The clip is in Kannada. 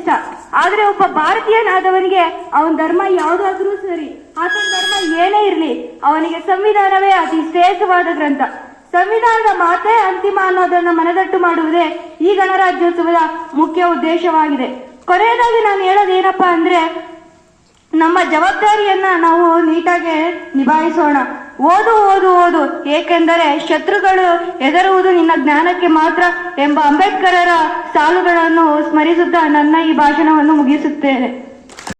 ಇಷ್ಟ. ಆದ್ರೆ ಒಬ್ಬ ಭಾರತೀಯನಾದವನಿಗೆ ಅವನ ಧರ್ಮ ಯಾವುದಾದ್ರೂ ಸರಿ, ಆತನ ಧರ್ಮ ಏನೇ ಇರಲಿ, ಅವನಿಗೆ ಸಂವಿಧಾನವೇ ಅತಿ ಶ್ರೇಷ್ಠವಾದ ಗ್ರಂಥ. ಸಂವಿಧಾನದ ಮಾತೇ ಅಂತಿಮ ಅನ್ನೋದನ್ನ ಮನದಟ್ಟು ಮಾಡುವುದೇ ಈ ಗಣರಾಜ್ಯೋತ್ಸವದ ಮುಖ್ಯ ಉದ್ದೇಶವಾಗಿದೆ. ಕೊನೆಯದಾಗಿ ನಾನು ಹೇಳೋದೇನಪ್ಪಾ ಅಂದ್ರೆ, ನಮ್ಮ ಜವಾಬ್ದಾರಿಯನ್ನ ನಾವು ನೀಟಾಗಿ ನಿಭಾಯಿಸೋಣ. ಓದು ಓದು ಓದು, ಏಕೆಂದರೆ ಶತ್ರುಗಳು ಹೆದರುವುದು ನಿನ್ನ ಜ್ಞಾನಕ್ಕೆ ಮಾತ್ರ ಎಂಬ ಅಂಬೇಡ್ಕರರ ಸಾಲುಗಳನ್ನು ಸ್ಮರಿಸುತ್ತಾ ನನ್ನ ಈ ಭಾಷಣವನ್ನು ಮುಗಿಸುತ್ತೇನೆ.